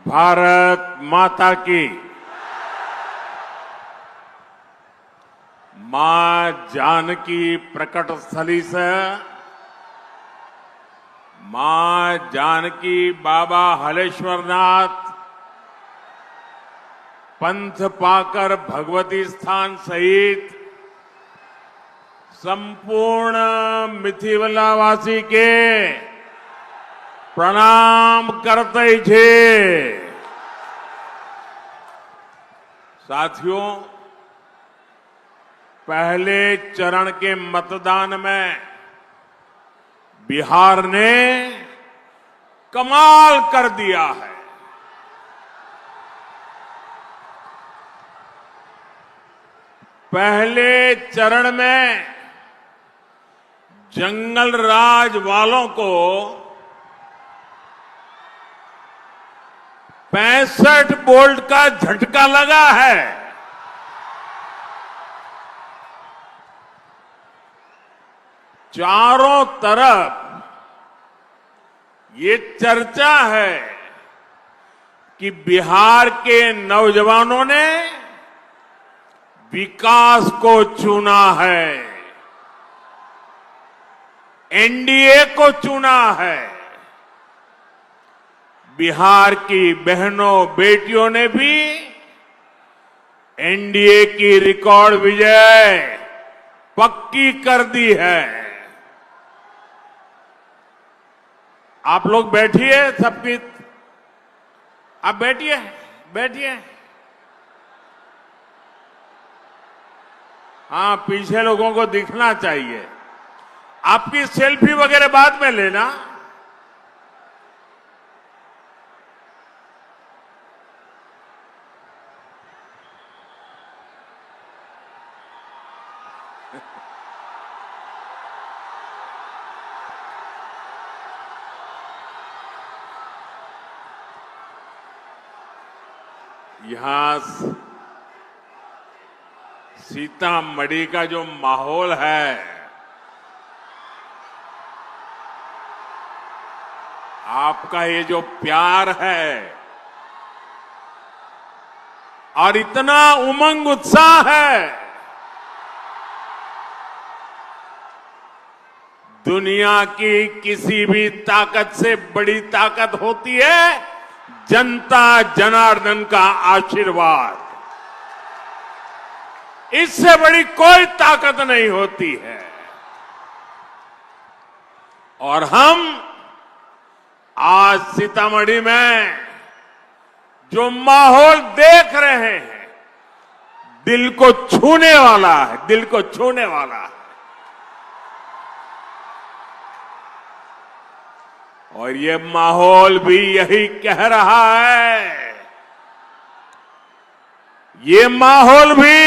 भारत माता की। मां जानकी प्रकट स्थली से मां जानकी बाबा हलेश्वरनाथ पंथ पाकर भगवती स्थान सहित संपूर्ण मिथिवलावासी के प्रणाम करते छे। साथियों, पहले चरण के मतदान में बिहार ने कमाल कर दिया है। पहले चरण में जंगल राज वालों को 65 वोल्ट का झटका लगा है। चारों तरफ ये चर्चा है कि बिहार के नौजवानों ने विकास को चुना है, एनडीए को चुना है। बिहार की बहनों बेटियों ने भी एनडीए की रिकॉर्ड विजय पक्की कर दी है। आप लोग बैठिए, सबकी आप बैठिए, बैठिए। हाँ, पीछे लोगों को दिखना चाहिए। आपकी सेल्फी वगैरह बाद में लेना। यहां सीतामढ़ी का जो माहौल है, आपका ये जो प्यार है और इतना उमंग उत्साह है, दुनिया की किसी भी ताकत से बड़ी ताकत होती है जनता जनार्दन का आशीर्वाद। इससे बड़ी कोई ताकत नहीं होती है। और हम आज सीतामढ़ी में जो माहौल देख रहे हैं, दिल को छूने वाला है, दिल को छूने वाला है। और ये माहौल भी यही कह रहा है, ये माहौल भी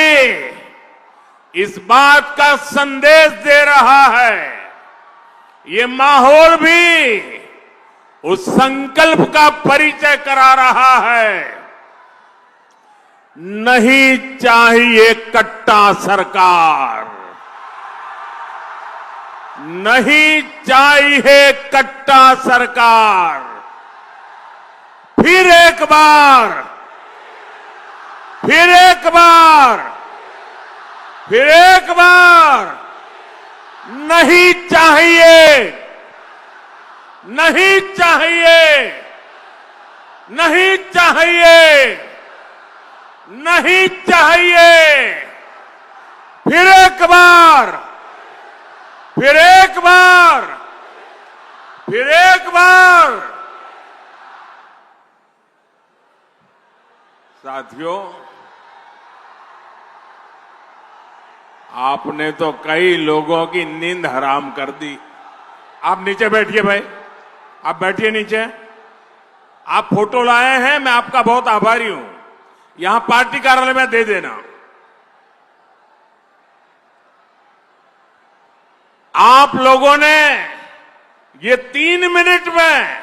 इस बात का संदेश दे रहा है, ये माहौल भी उस संकल्प का परिचय करा रहा है, नहीं चाहिए कट्टा सरकार, नहीं चाहिए कट्टा सरकार। फिर एक बार, फिर एक बार, फिर एक बार, नहीं चाहिए, नहीं चाहिए, नहीं चाहिए, नहीं चाहिए। फिर एक बार, फिर एक बार, फिर एक बार। साथियों, आपने तो कई लोगों की नींद हराम कर दी। आप नीचे बैठिए भाई, आप बैठिए नीचे। आप फोटो लाए हैं, मैं आपका बहुत आभारी हूं। यहां पार्टी कार्यालय में दे देना। आप लोगों ने ये 3 मिनट में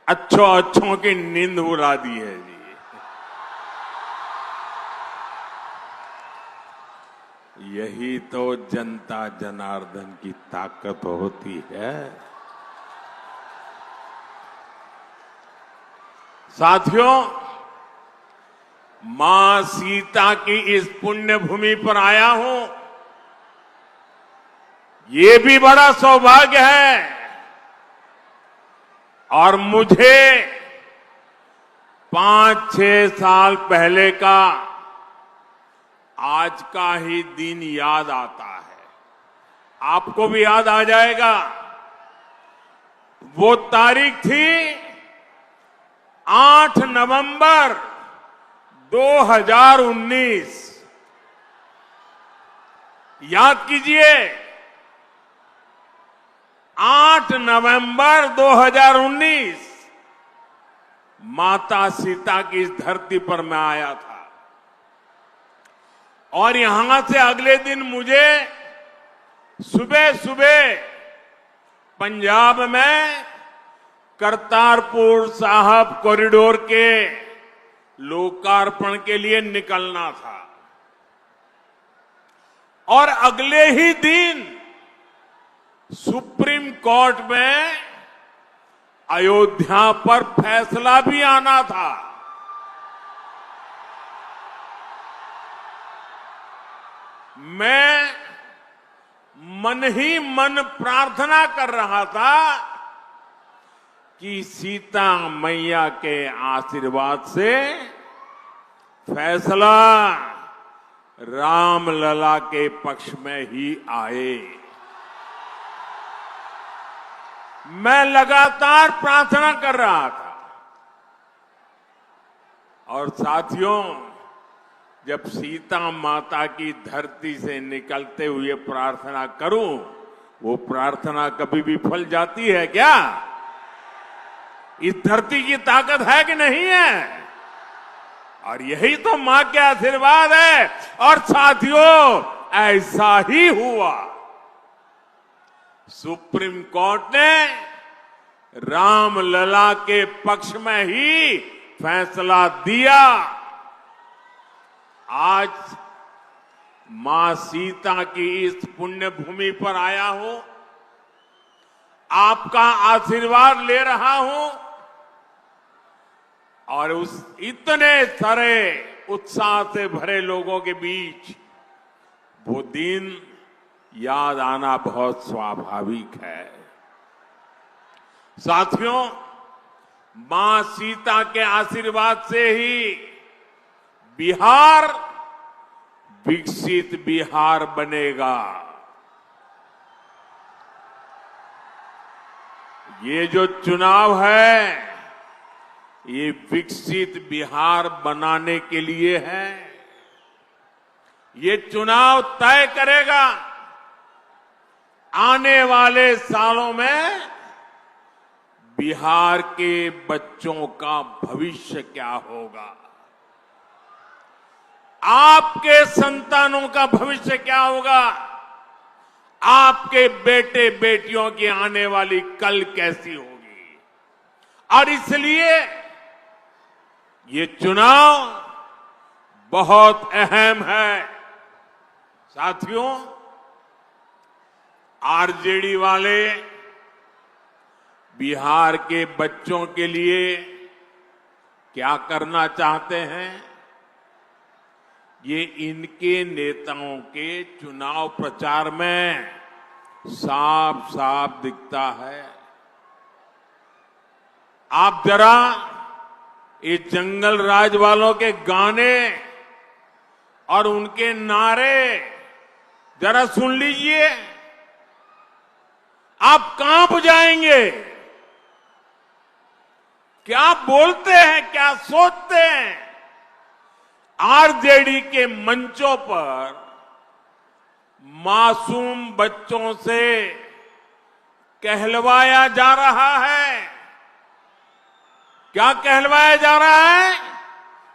अच्छों की नींद उड़ा दी है जी। यही तो जनता जनार्दन की ताकत होती है। साथियों, मां सीता की इस पुण्य भूमि पर आया हूं, ये भी बड़ा सौभाग्य है। और मुझे 5-6 साल पहले का आज का ही दिन याद आता है। आपको भी याद आ जाएगा। वो तारीख थी 8 नवंबर 2019। याद कीजिए, 8 नवंबर 2019 माता सीता की इस धरती पर मैं आया था। और यहां से अगले दिन मुझे सुबह सुबह पंजाब में करतारपुर साहब कॉरिडोर के लोकार्पण के लिए निकलना था। और अगले ही दिन सुप्रीम कोर्ट में अयोध्या पर फैसला भी आना था। मैं मन ही मन प्रार्थना कर रहा था कि सीता मैया के आशीर्वाद से फैसला रामलला के पक्ष में ही आए। मैं लगातार प्रार्थना कर रहा था। और साथियों, जब सीता माता की धरती से निकलते हुए प्रार्थना करूं, वो प्रार्थना कभी भी फल जाती है क्या? इस धरती की ताकत है कि नहीं है? और यही तो मां के आशीर्वाद है। और साथियों, ऐसा ही हुआ। सुप्रीम कोर्ट ने रामलला के पक्ष में ही फैसला दिया। आज मां सीता की इस पुण्य भूमि पर आया हूं, आपका आशीर्वाद ले रहा हूं। और उस इतने सारे उत्साह से भरे लोगों के बीच वो दिन याद आना बहुत स्वाभाविक है। साथियों, मां सीता के आशीर्वाद से ही बिहार विकसित बिहार बनेगा। ये जो चुनाव है, ये विकसित बिहार बनाने के लिए है। ये चुनाव तय करेगा आने वाले सालों में बिहार के बच्चों का भविष्य क्या होगा, आपके संतानों का भविष्य क्या होगा, आपके बेटे बेटियों की आने वाली कल कैसी होगी। और इसलिए ये चुनाव बहुत अहम है। साथियों, आरजेडी वाले बिहार के बच्चों के लिए क्या करना चाहते हैं, ये इनके नेताओं के चुनाव प्रचार में साफ साफ दिखता है। आप जरा ये जंगल राज वालों के गाने और उनके नारे जरा सुन लीजिए, आप कांप जाएंगे। क्या बोलते हैं, क्या सोचते हैं। आरजेडी के मंचों पर मासूम बच्चों से कहलवाया जा रहा है। क्या कहलवाया जा रहा है?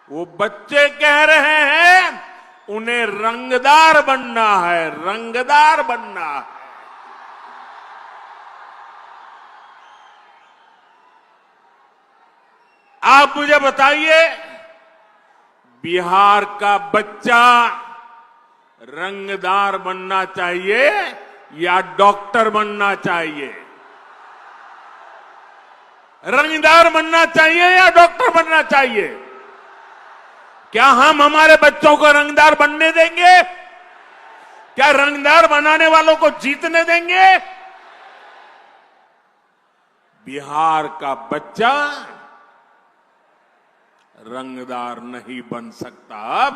वो बच्चे कह रहे हैं उन्हें रंगदार बनना है, रंगदार बनना है। आप मुझे बताइए, बिहार का बच्चा रंगदार बनना चाहिए या डॉक्टर बनना चाहिए? रंगदार बनना चाहिए या डॉक्टर बनना चाहिए? क्या हम हमारे बच्चों को रंगदार बनने देंगे? क्या रंगदार बनाने वालों को जीतने देंगे? बिहार का बच्चा रंगदार नहीं बन सकता। अब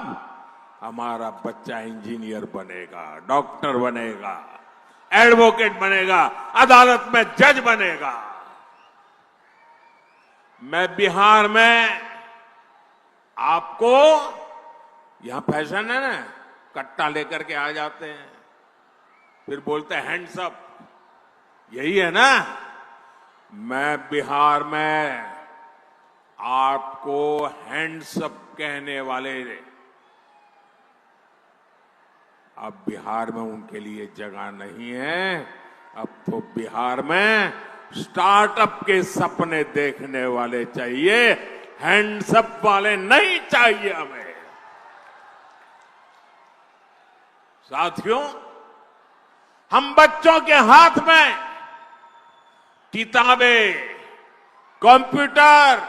हमारा बच्चा इंजीनियर बनेगा, डॉक्टर बनेगा, एडवोकेट बनेगा, अदालत में जज बनेगा। मैं बिहार में आपको, यहां फैशन है ना, कट्टा लेकर के आ जाते हैं, फिर बोलते हैं हैंड्स अप, यही है ना। मैं बिहार में आपको हैंड्स अप कहने वाले, अब बिहार में उनके लिए जगह नहीं है। अब तो बिहार में स्टार्टअप के सपने देखने वाले चाहिए, हैंड्स अप वाले नहीं चाहिए हमें। साथियों, हम बच्चों के हाथ में किताबें, कंप्यूटर,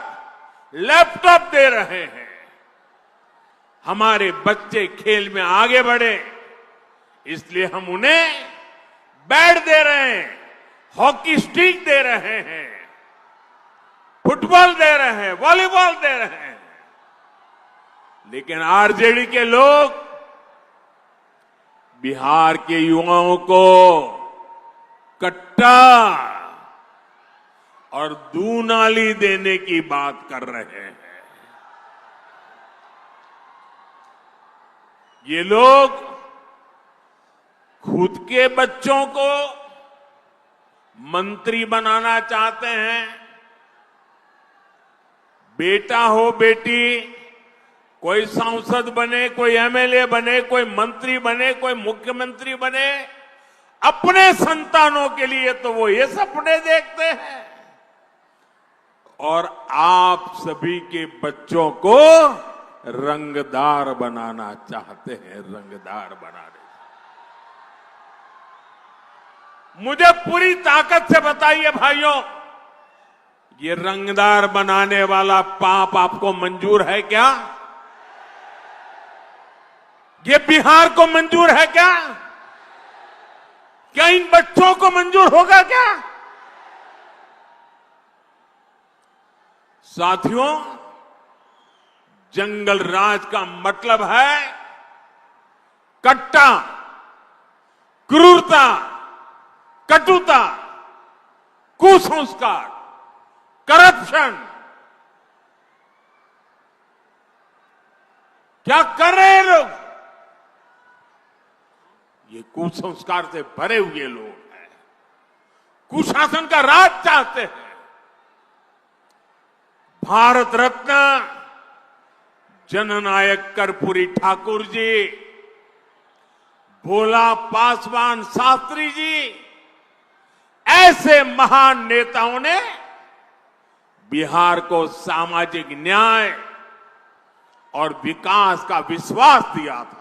लैपटॉप दे रहे हैं। हमारे बच्चे खेल में आगे बढ़े, इसलिए हम उन्हें बैट दे रहे हैं, हॉकी स्टिक दे रहे हैं, फुटबॉल दे रहे हैं, वॉलीबॉल दे रहे हैं। लेकिन आरजेडी के लोग बिहार के युवाओं को कट्टा और दूनाली देने की बात कर रहे हैं। ये लोग खुद के बच्चों को मंत्री बनाना चाहते हैं। बेटा हो बेटी, कोई सांसद बने, कोई एमएलए बने, कोई मंत्री बने, कोई मुख्यमंत्री बने, अपने संतानों के लिए तो वो ये सपने देखते हैं। और आप सभी के बच्चों को रंगदार बनाना चाहते हैं, रंगदार बनाने। मुझे पूरी ताकत से बताइए भाइयों, ये रंगदार बनाने वाला पाप आपको मंजूर है क्या? ये बिहार को मंजूर है क्या? क्या इन बच्चों को मंजूर होगा क्या? साथियों, जंगल राज का मतलब है कट्टा, क्रूरता, कटुता, कुसंस्कार, करप्शन। क्या कर रहे हैं लोग? ये कुसंस्कार से भरे हुए लोग हैं, कुशासन का राज चाहते हैं। भारत रत्न जननायक कर्पूरी ठाकुर जी, भोला पासवान शास्त्री जी, ऐसे महान नेताओं ने बिहार को सामाजिक न्याय और विकास का विश्वास दिया था।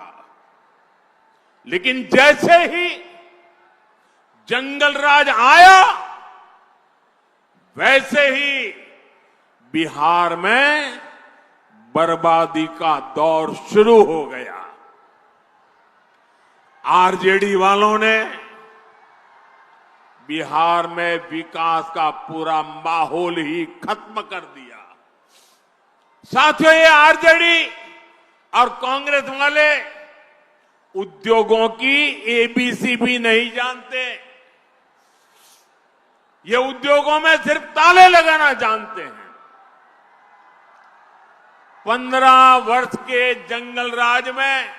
लेकिन जैसे ही जंगल राज आया, वैसे ही बिहार में बर्बादी का दौर शुरू हो गया। आरजेडी वालों ने बिहार में विकास का पूरा माहौल ही खत्म कर दिया। साथियों, ये आरजेडी और कांग्रेस वाले उद्योगों की एबीसी भी नहीं जानते। ये उद्योगों में सिर्फ ताले लगाना जानते हैं। 15 वर्ष के जंगल राज में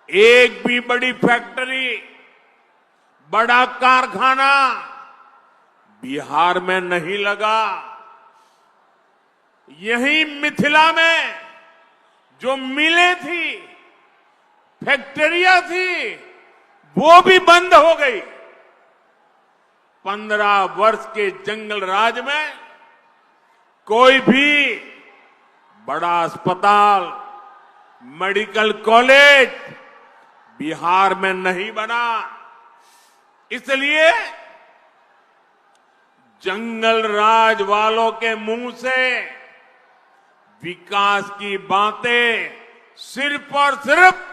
एक भी बड़ी फैक्ट्री, बड़ा कारखाना बिहार में नहीं लगा। यहीं मिथिला में जो मिलें थी, फैक्ट्रियां थी, वो भी बंद हो गई। 15 वर्ष के जंगल राज में कोई भी बड़ा अस्पताल, मेडिकल कॉलेज बिहार में नहीं बना। इसलिए जंगल राज वालों के मुंह से विकास की बातें सिर्फ और सिर्फ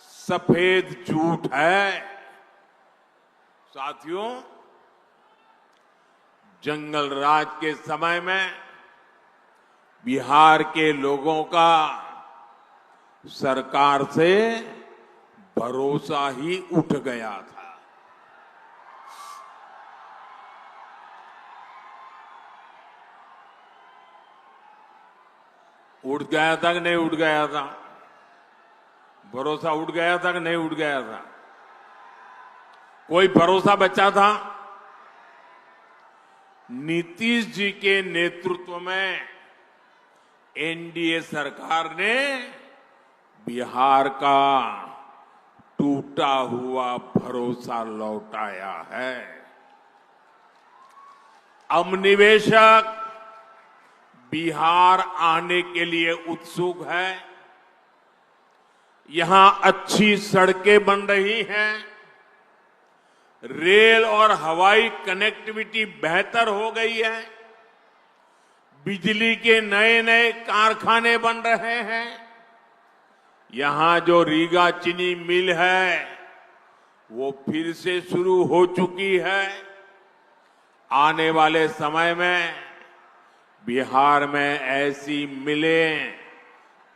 सफेद झूठ है। साथियों, जंगल राज के समय में बिहार के लोगों का सरकार से भरोसा ही उठ गया था। उठ गया था कि नहीं उठ गया था? भरोसा उठ गया था कि नहीं उठ गया था? कोई भरोसा बचा था? नीतीश जी के नेतृत्व में एनडीए सरकार ने बिहार का टूटा हुआ भरोसा लौटाया है। अब निवेशक बिहार आने के लिए उत्सुक है। यहां अच्छी सड़कें बन रही हैं, रेल और हवाई कनेक्टिविटी बेहतर हो गई है, बिजली के नए नए कारखाने बन रहे हैं। यहां जो रीगा चीनी मिल है वो फिर से शुरू हो चुकी है। आने वाले समय में बिहार में ऐसी मिलें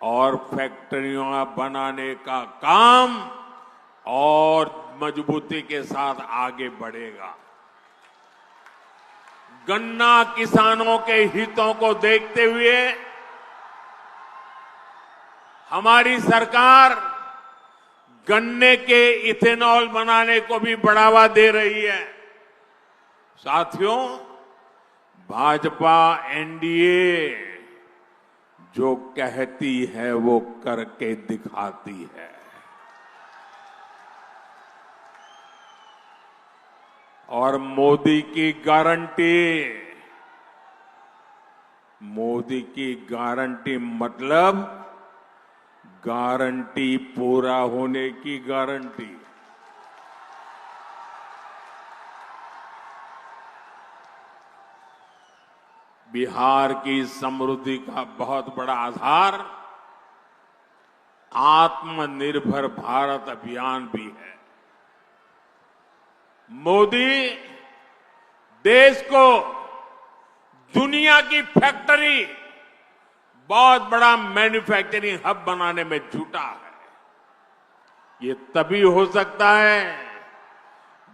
और फैक्ट्रियां बनाने का काम और मजबूती के साथ आगे बढ़ेगा। गन्ना किसानों के हितों को देखते हुए हमारी सरकार गन्ने के इथेनॉल बनाने को भी बढ़ावा दे रही है। साथियों, भाजपा एनडीए जो कहती है वो करके दिखाती है। और मोदी की गारंटी मतलब गारंटी पूरा होने की गारंटी। बिहार की समृद्धि का बहुत बड़ा आधार आत्मनिर्भर भारत अभियान भी है। मोदी देश को दुनिया की फैक्ट्री, बहुत बड़ा मैन्युफैक्चरिंग हब बनाने में जुटा है। ये तभी हो सकता है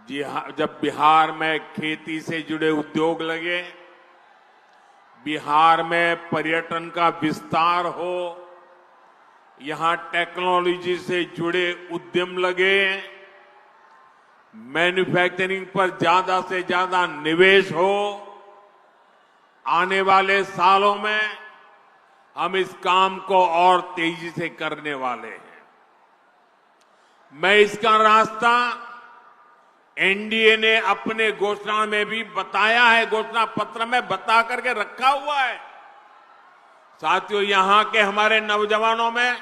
जब बिहार में खेती से जुड़े उद्योग लगे, बिहार में पर्यटन का विस्तार हो, यहां टेक्नोलॉजी से जुड़े उद्यम लगे, मैन्युफैक्चरिंग पर ज्यादा से ज्यादा निवेश हो। आने वाले सालों में हम इस काम को और तेजी से करने वाले हैं। मैं इसका रास्ता एनडीए ने अपने घोषणा में भी बताया है, घोषणा पत्र में बता करके रखा हुआ है। साथियों, यहां के हमारे नौजवानों में,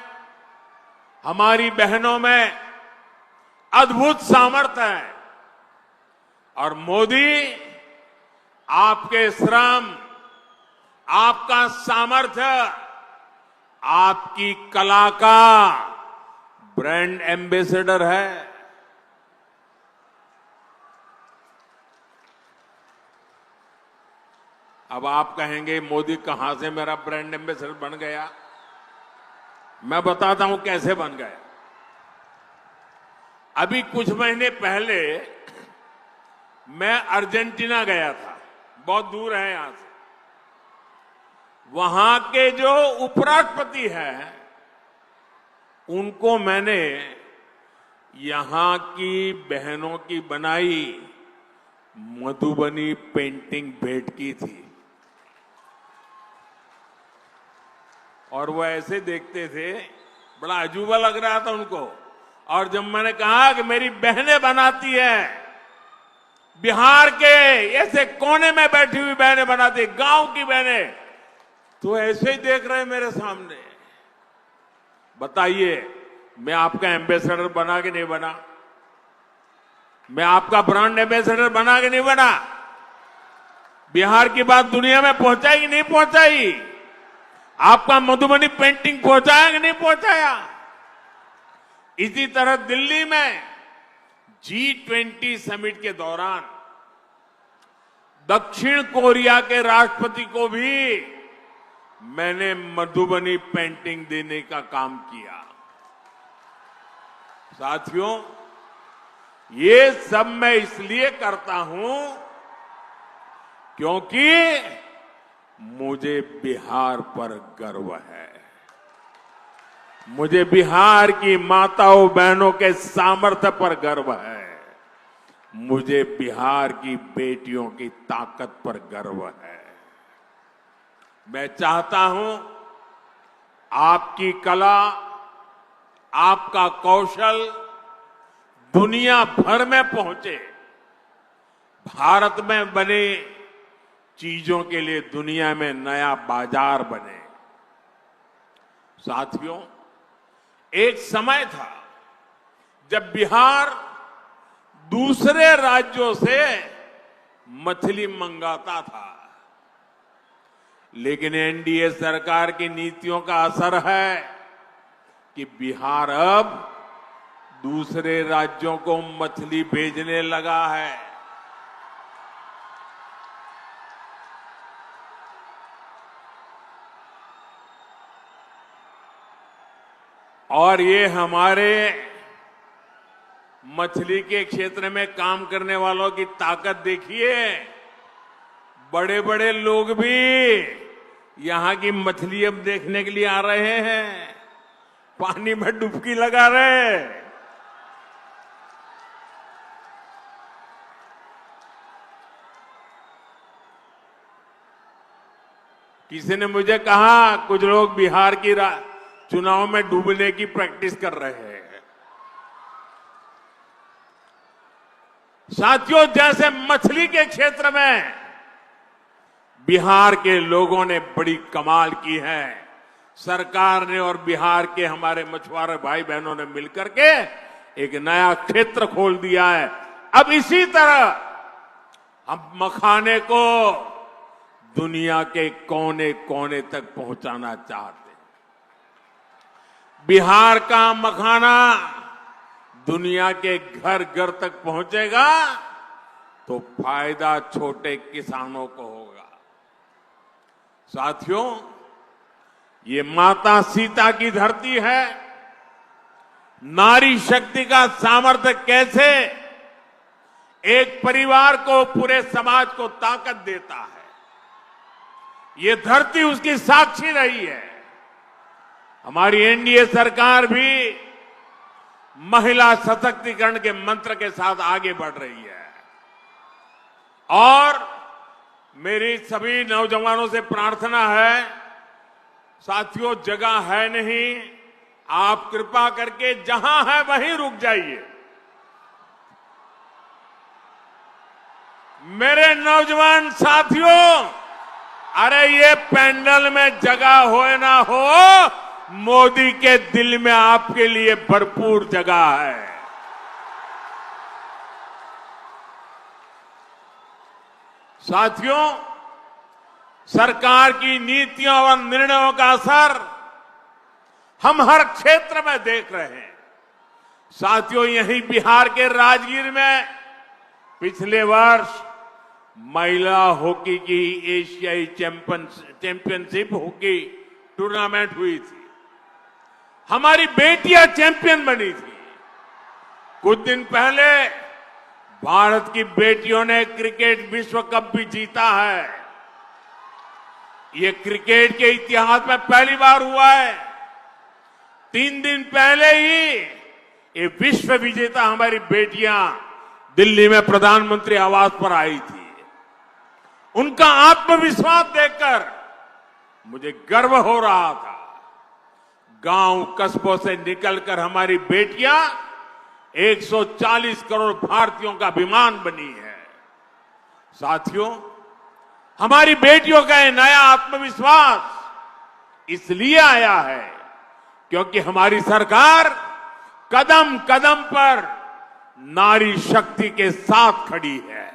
हमारी बहनों में अद्भुत सामर्थ्य है और मोदी आपके श्रम, आपका सामर्थ्य, आपकी कला का ब्रांड एम्बेसडर है। अब आप कहेंगे मोदी कहां से मेरा ब्रांड एम्बेसडर बन गया? मैं बताता हूं कैसे बन गया। अभी कुछ महीने पहले मैं अर्जेंटीना गया था, बहुत दूर है यहां से। वहां के जो उपराष्ट्रपति हैं, उनको मैंने यहां की बहनों की बनाई मधुबनी पेंटिंग भेंट की थी। और वो ऐसे देखते थे, बड़ा अजूबा लग रहा था उनको। और जब मैंने कहा कि मेरी बहनें बनाती है, बिहार के ऐसे कोने में बैठी हुई बहनें बनाती, गांव की बहनें, तो ऐसे ही देख रहे मेरे सामने। बताइए, मैं आपका एम्बेसडर बना कि नहीं बना? मैं आपका ब्रांड एम्बेसडर बना कि नहीं बना? बिहार की बात दुनिया में पहुंचाई कि नहीं पहुंचाई? आपका मधुबनी पेंटिंग पहुंचाया कि नहीं पहुंचाया? इसी तरह दिल्ली में G20 समिट के दौरान दक्षिण कोरिया के राष्ट्रपति को भी मैंने मधुबनी पेंटिंग देने का काम किया। साथियों, ये सब मैं इसलिए करता हूं क्योंकि मुझे बिहार पर गर्व है। मुझे बिहार की माताओं बहनों के सामर्थ्य पर गर्व है। मुझे बिहार की बेटियों की ताकत पर गर्व है। मैं चाहता हूं आपकी कला, आपका कौशल दुनिया भर में पहुंचे। भारत में बने चीजों के लिए दुनिया में नया बाजार बने। साथियों, एक समय था जब बिहार दूसरे राज्यों से मछली मंगाता था, लेकिन एनडीए सरकार की नीतियों का असर है कि बिहार अब दूसरे राज्यों को मछली भेजने लगा है। और ये हमारे मछली के क्षेत्र में काम करने वालों की ताकत देखिए। बड़े बड़े लोग भी यहां की मछली अब देखने के लिए आ रहे हैं, पानी में डुबकी लगा रहे हैं। किसी ने मुझे कहा कुछ लोग बिहार की चुनाव में डूबने की प्रैक्टिस कर रहे हैं। साथियों, जैसे मछली के क्षेत्र में बिहार के लोगों ने बड़ी कमाल की है, सरकार ने और बिहार के हमारे मछुआरे भाई बहनों ने मिलकर के एक नया क्षेत्र खोल दिया है। अब इसी तरह हम मखाने को दुनिया के कोने कोने तक पहुंचाना चाहते हैं। बिहार का मखाना दुनिया के घर घर तक पहुंचेगा तो फायदा छोटे किसानों को होगा। साथियों, ये माता सीता की धरती है। नारी शक्ति का सामर्थ्य कैसे एक परिवार को, पूरे समाज को ताकत देता है, ये धरती उसकी साक्षी रही है। हमारी एनडीए सरकार भी महिला सशक्तिकरण के मंत्र के साथ आगे बढ़ रही है। और मेरी सभी नौजवानों से प्रार्थना है, साथियों, जगह है नहीं, आप कृपा करके जहां है वहीं रुक जाइए। मेरे नौजवान साथियों, अरे ये पैंडल में जगह हो ना हो, मोदी के दिल में आपके लिए भरपूर जगह है। साथियों, सरकार की नीतियों और निर्णयों का असर हम हर क्षेत्र में देख रहे हैं। साथियों, यहीं बिहार के राजगीर में पिछले वर्ष महिला हॉकी की एशियाई चैंपियनशिप हॉकी टूर्नामेंट हुई थी। हमारी बेटियां चैंपियन बनी थी। कुछ दिन पहले भारत की बेटियों ने क्रिकेट विश्व कप भी जीता है। ये क्रिकेट के इतिहास में पहली बार हुआ है। 3 दिन पहले ही ये विश्व विजेता हमारी बेटियां दिल्ली में प्रधानमंत्री आवास पर आई थी। उनका आत्मविश्वास देखकर मुझे गर्व हो रहा था। गांव कस्बों से निकलकर हमारी बेटियां 140 करोड़ भारतीयों का अभिमान बनी है। साथियों, हमारी बेटियों का ये नया आत्मविश्वास इसलिए आया है क्योंकि हमारी सरकार कदम कदम पर नारी शक्ति के साथ खड़ी है।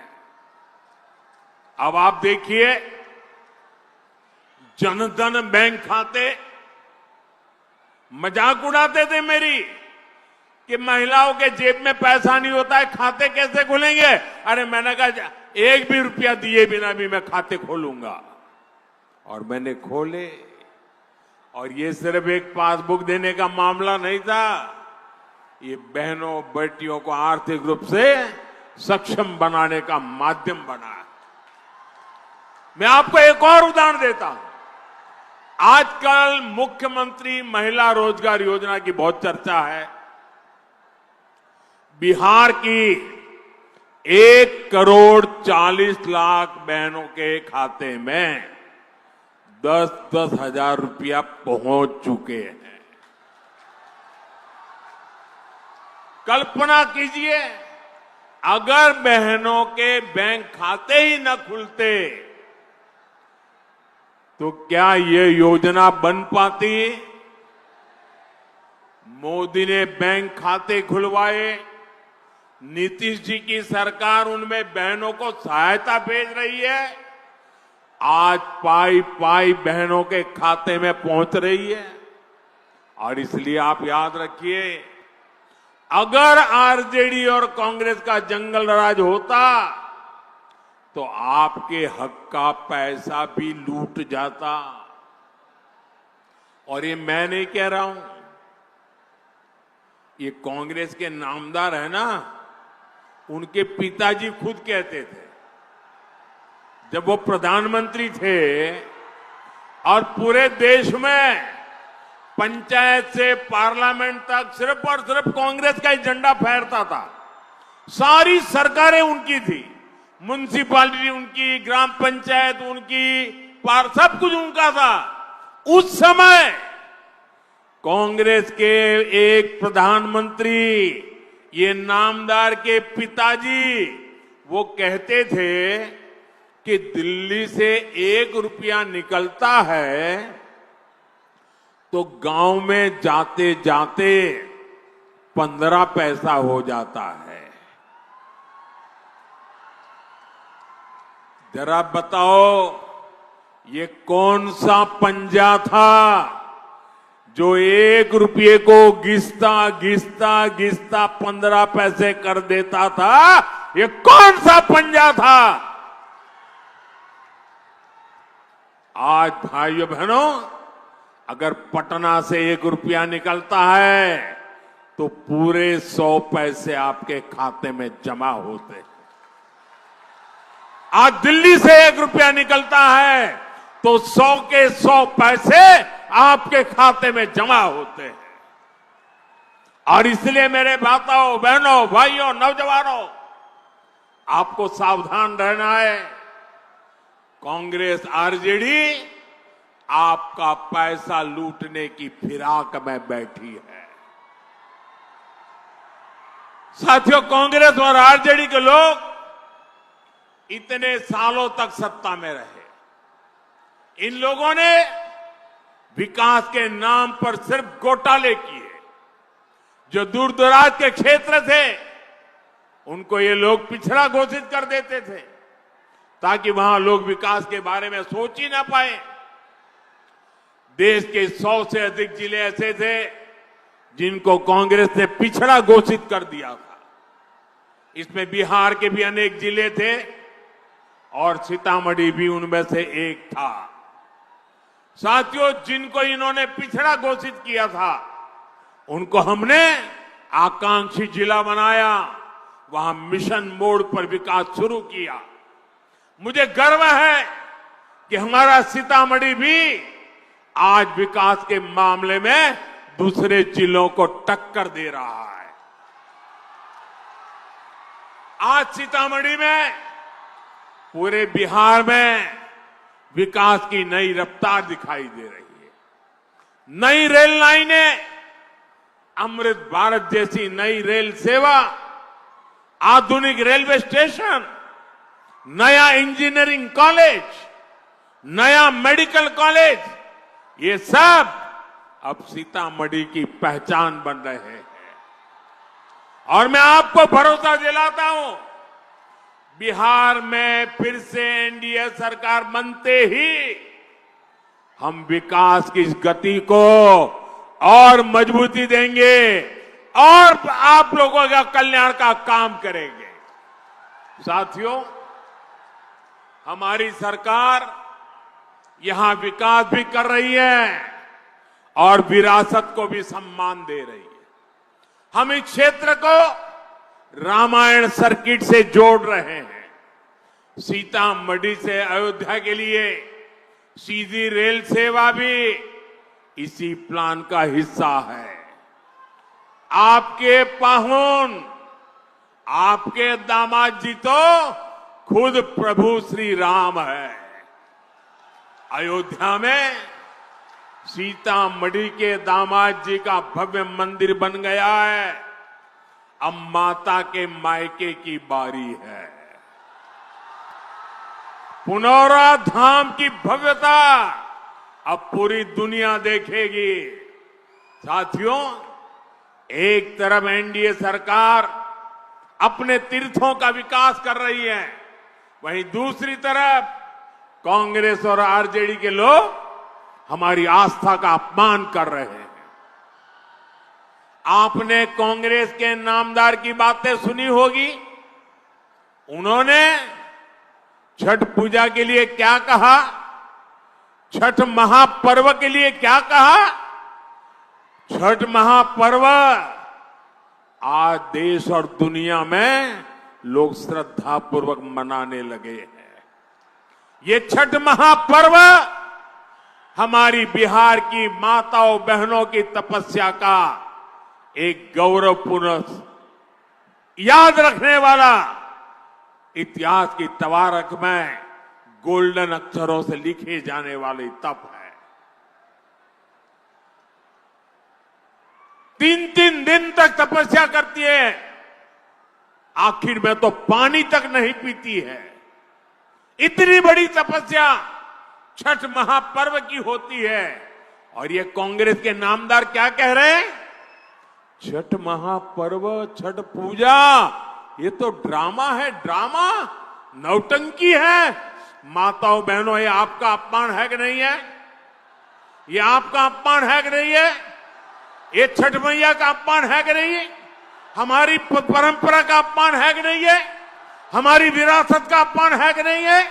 अब आप देखिए, जनधन बैंक खाते, मजाक उड़ाते थे मेरी कि महिलाओं के जेब में पैसा नहीं होता है, खाते कैसे खुलेंगे। अरे मैंने कहा एक भी रुपया दिए बिना भी मैं खाते खोलूंगा, और मैंने खोले। और ये सिर्फ एक पासबुक देने का मामला नहीं था, ये बहनों बेटियों को आर्थिक रूप से सक्षम बनाने का माध्यम बना है। मैं आपको एक और उदाहरण देता हूं। आजकल मुख्यमंत्री महिला रोजगार योजना की बहुत चर्चा है। बिहार की 1,40,00,000 बहनों के खाते में 10-10 हजार रुपया पहुंच चुके हैं। कल्पना कीजिए, अगर बहनों के बैंक खाते ही न खुलते तो क्या ये योजना बन पाती। मोदी ने बैंक खाते खुलवाए, नीतीश जी की सरकार उनमें बहनों को सहायता भेज रही है। आज पाई पाई बहनों के खाते में पहुंच रही है। और इसलिए आप याद रखिए, अगर आरजेडी और कांग्रेस का जंगल राज होता तो आपके हक का पैसा भी लूट जाता। और ये मैं नहीं कह रहा हूं, ये कांग्रेस के नामदार है ना, उनके पिताजी खुद कहते थे जब वो प्रधानमंत्री थे और पूरे देश में पंचायत से पार्लियामेंट तक सिर्फ और सिर्फ कांग्रेस का ही झंडा फहरता था। सारी सरकारें उनकी थी, म्युनिसिपैलिटी उनकी, ग्राम पंचायत उनकी, सब कुछ उनका था। उस समय कांग्रेस के एक प्रधानमंत्री, ये नामदार के पिताजी, वो कहते थे कि दिल्ली से 1 रुपया निकलता है तो गांव में जाते जाते 15 पैसा हो जाता है। जरा बताओ, ये कौन सा पंजा था जो 1 रुपये को घिसता घिसता घिसता 15 पैसे कर देता था। ये कौन सा पंजा था। आज भाइयों बहनों, अगर पटना से 1 रुपया निकलता है तो पूरे 100 पैसे आपके खाते में जमा होते हैं। आज दिल्ली से 1 रुपया निकलता है तो 100 के 100 पैसे आपके खाते में जमा होते हैं। और इसलिए मेरे माताओं, बहनों, भाइयों, नौजवानों, आपको सावधान रहना है। कांग्रेस, आरजेडी आपका पैसा लूटने की फिराक में बैठी है। साथियों, कांग्रेस और आरजेडी के लोग इतने सालों तक सत्ता में रहे। इन लोगों ने विकास के नाम पर सिर्फ घोटाले किए। जो दूर दराज के क्षेत्र थे उनको ये लोग पिछड़ा घोषित कर देते थे ताकि वहां लोग विकास के बारे में सोच ही ना पाए। देश के 100 से अधिक जिले ऐसे थे जिनको कांग्रेस ने पिछड़ा घोषित कर दिया था। इसमें बिहार के भी अनेक जिले थे और सीतामढ़ी भी उनमें से एक था। साथियों, जिनको इन्होंने पिछड़ा घोषित किया था उनको हमने आकांक्षी जिला बनाया, वहां मिशन मोड पर विकास शुरू किया। मुझे गर्व है कि हमारा सीतामढ़ी भी आज विकास के मामले में दूसरे जिलों को टक्कर दे रहा है। आज सीतामढ़ी में, पूरे बिहार में विकास की नई रफ्तार दिखाई दे रही है। नई रेल लाइनें, अमृत भारत जैसी नई रेल सेवा, आधुनिक रेलवे स्टेशन, नया इंजीनियरिंग कॉलेज, नया मेडिकल कॉलेज, ये सब अब सीतामढ़ी की पहचान बन रहे हैं। और मैं आपको भरोसा दिलाता हूं, बिहार में फिर से एनडीए सरकार बनते ही हम विकास की इस गति को और मजबूती देंगे और आप लोगों का कल्याण का काम करेंगे। साथियों, हमारी सरकार यहां विकास भी कर रही है और विरासत को भी सम्मान दे रही है। हम इस क्षेत्र को रामायण सर्किट से जोड़ रहे हैं। सीतामढ़ी से अयोध्या के लिए सीधी रेल सेवा भी इसी प्लान का हिस्सा है। आपके पाहुन, आपके दामाद जी तो खुद प्रभु श्री राम है। अयोध्या में सीतामढ़ी के दामाद जी का भव्य मंदिर बन गया है। अब माता के मायके की बारी है। पुनौरा धाम की भव्यता अब पूरी दुनिया देखेगी। साथियों, एक तरफ एनडीए सरकार अपने तीर्थों का विकास कर रही है, वहीं दूसरी तरफ कांग्रेस और आरजेडी के लोग हमारी आस्था का अपमान कर रहे हैं। आपने कांग्रेस के नामदार की बातें सुनी होगी। उन्होंने छठ पूजा के लिए क्या कहा, छठ महापर्व के लिए क्या कहा। छठ महापर्व आज देश और दुनिया में लोग श्रद्धापूर्वक मनाने लगे हैं। ये छठ महापर्व हमारी बिहार की माताओं बहनों की तपस्या का एक गौरवपूर्ण याद रखने वाला, इतिहास की तवारख में गोल्डन अक्षरों से लिखे जाने वाली तप है। 3-3 दिन तक तपस्या करती है, आखिर में तो पानी तक नहीं पीती है। इतनी बड़ी तपस्या छठ महापर्व की होती है। और ये कांग्रेस के नामदार क्या कह रहे हैं? छठ महापर्व, छठ पूजा, ये तो ड्रामा है, ड्रामा, नौटंकी है। माताओं बहनों, ये आपका अपमान है कि नहीं है? ये आपका अपमान है कि नहीं है? ये छठ मैया का अपमान है कि नहीं है? हमारी परंपरा का अपमान है कि नहीं है? हमारी विरासत का अपमान है कि नहीं है?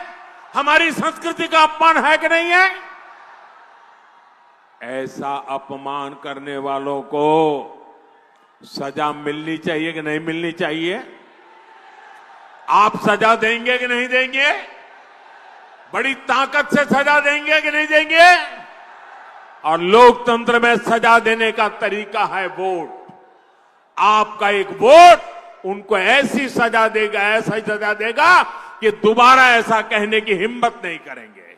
हमारी संस्कृति का अपमान है कि नहीं है? ऐसा अपमान करने वालों को सजा मिलनी चाहिए कि नहीं मिलनी चाहिए? आप सजा देंगे कि नहीं देंगे? बड़ी ताकत से सजा देंगे कि नहीं देंगे? और लोकतंत्र में सजा देने का तरीका है वोट। आपका एक वोट उनको ऐसी सजा देगा, ऐसा सजा देगा कि दोबारा ऐसा कहने की हिम्मत नहीं करेंगे।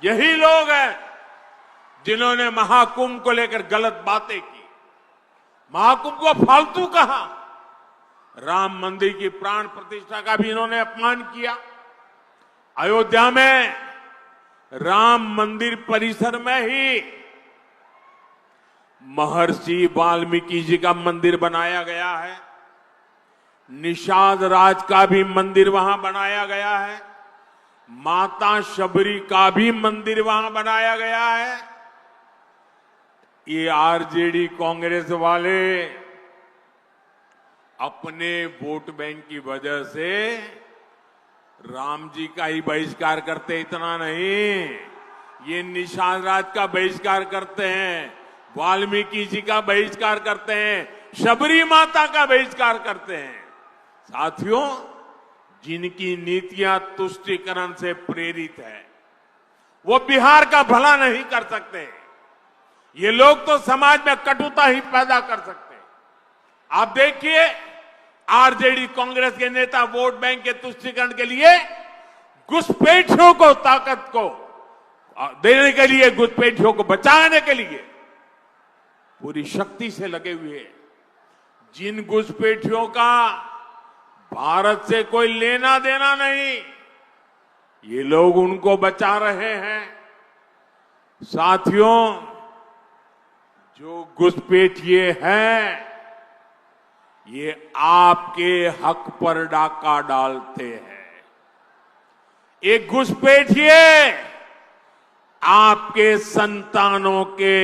यही लोग हैं जिन्होंने महाकुंभ को लेकर गलत बातें की, महाकुंभ को फालतू कहा, राम मंदिर की प्राण प्रतिष्ठा का भी इन्होंने अपमान किया। अयोध्या में राम मंदिर परिसर में ही महर्षि वाल्मीकि जी का मंदिर बनाया गया है। निषाद राज का भी मंदिर वहां बनाया गया है। माता शबरी का भी मंदिर वहां बनाया गया है। ये आरजेडी कांग्रेस वाले अपने वोट बैंक की वजह से राम जी का ही बहिष्कार करते, इतना नहीं, ये निषाद राज का बहिष्कार करते हैं, वाल्मीकि जी का बहिष्कार करते हैं, शबरी माता का बहिष्कार करते हैं। साथियों, जिनकी नीतियां तुष्टीकरण से प्रेरित है, वो बिहार का भला नहीं कर सकते। ये लोग तो समाज में कटुता ही पैदा कर सकते हैं। आप देखिए, आरजेडी कांग्रेस के नेता वोट बैंक के तुष्टीकरण के लिए घुसपैठियों को ताकत को देने के लिए, घुसपैठियों को बचाने के लिए पूरी शक्ति से लगे हुए हैं। जिन घुसपैठियों का भारत से कोई लेना देना नहीं, ये लोग उनको बचा रहे हैं। साथियों, जो घुसपैठिए हैं, ये आपके हक पर डाका डालते हैं। एक घुसपैठिए आपके संतानों के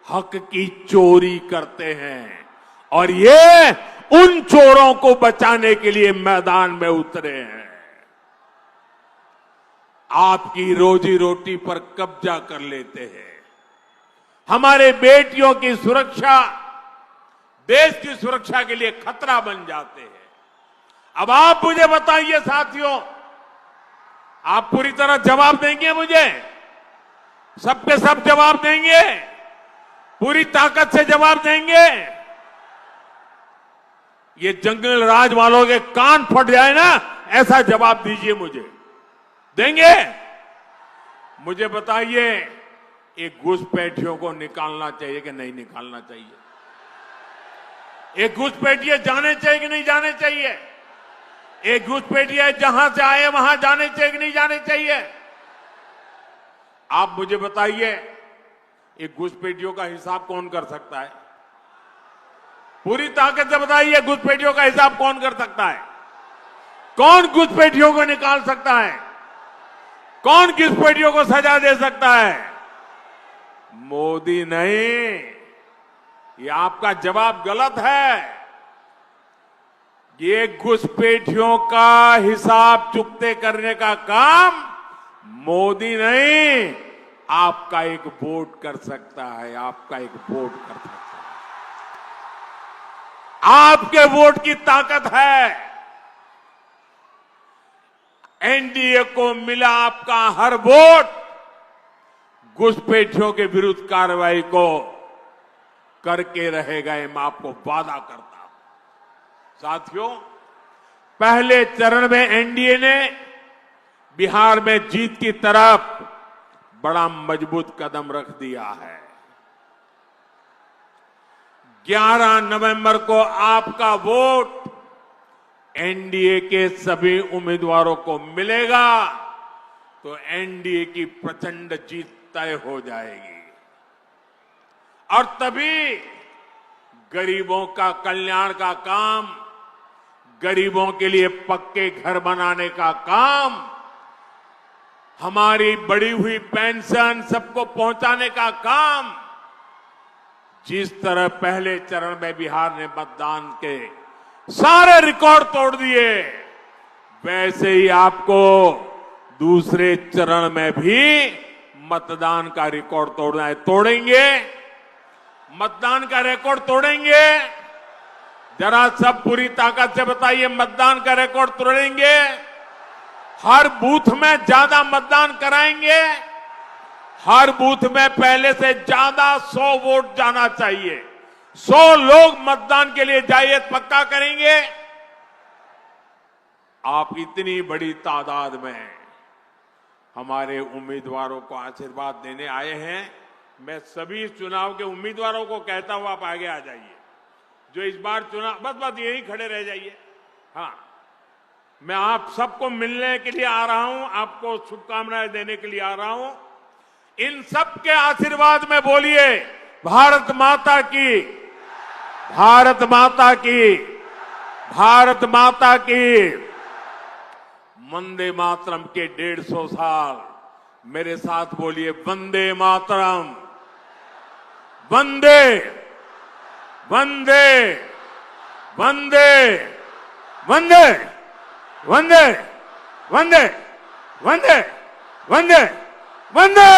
हक की चोरी करते हैं और ये उन चोरों को बचाने के लिए मैदान में उतरे हैं। आपकी रोजी रोटी पर कब्जा कर लेते हैं। हमारे बेटियों की सुरक्षा, देश की सुरक्षा के लिए खतरा बन जाते हैं। अब आप मुझे बताइए साथियों, आप पूरी तरह जवाब देंगे मुझे? सबके सब जवाब देंगे? पूरी ताकत से जवाब देंगे? ये जंगल राज वालों के कान फट जाए ना, ऐसा जवाब दीजिए मुझे। देंगे? मुझे बताइए, एक घुसपैठियों को निकालना चाहिए कि नहीं निकालना चाहिए? एक घुसपैठिए जाने चाहिए कि नहीं जाने चाहिए? एक घुसपैठिए जहां से आए वहां जाने चाहिए कि नहीं जाने चाहिए? आप मुझे बताइए, एक घुसपैठियों का हिसाब कौन कर सकता है? पूरी ताकत से बताइए, घुसपैठियों का हिसाब कौन कर सकता है? कौन घुसपैठियों को निकाल सकता है? कौन घुसपैठियों को सजा दे सकता है? मोदी नहीं। ये आपका जवाब गलत है। ये घुसपैठियों का हिसाब चुकते करने का काम मोदी नहीं, आपका एक वोट कर सकता है। आपका एक वोट कर सकता है। आपके वोट की ताकत है। एनडीए को मिला आपका हर वोट घुसपैठियों के विरुद्ध कार्रवाई को करके रहेगा, ये मैं आपको वादा करता हूं। साथियों, पहले चरण में एनडीए ने बिहार में जीत की तरफ बड़ा मजबूत कदम रख दिया है। 11 नवंबर को आपका वोट एनडीए के सभी उम्मीदवारों को मिलेगा तो एनडीए की प्रचंड जीत तय हो जाएगी और तभी गरीबों का कल्याण का काम, गरीबों के लिए पक्के घर बनाने का काम, हमारी बढ़ी हुई पेंशन सबको पहुंचाने का काम, जिस तरह पहले चरण में बिहार ने मतदान के सारे रिकॉर्ड तोड़ दिए, वैसे ही आपको दूसरे चरण में भी मतदान का रिकॉर्ड तोड़ना है। तोड़ेंगे? मतदान का रिकॉर्ड तोड़ेंगे? जरा सब पूरी ताकत से बताइए, मतदान का रिकॉर्ड तोड़ेंगे? हर बूथ में ज्यादा मतदान कराएंगे? हर बूथ में पहले से ज्यादा 100 वोट जाना चाहिए। 100 लोग मतदान के लिए जाइए, पक्का करेंगे? आप इतनी बड़ी तादाद में हमारे उम्मीदवारों को आशीर्वाद देने आए हैं। मैं सभी चुनाव के उम्मीदवारों को कहता हूं, आप आगे आ जाइए। जो इस बार चुनाव, बस यहीं खड़े रह जाइए। हाँ, मैं आप सबको मिलने के लिए आ रहा हूं, आपको शुभकामनाएं देने के लिए आ रहा हूं। इन सबके आशीर्वाद में बोलिए, भारत माता की, भारत माता की, भारत माता की। वंदे मातरम के 150 साल, मेरे साथ बोलिए, वंदे मातरम, वंदे वंदे वंदे वंदे वंदे वंदे वंदे वंदे वंदे।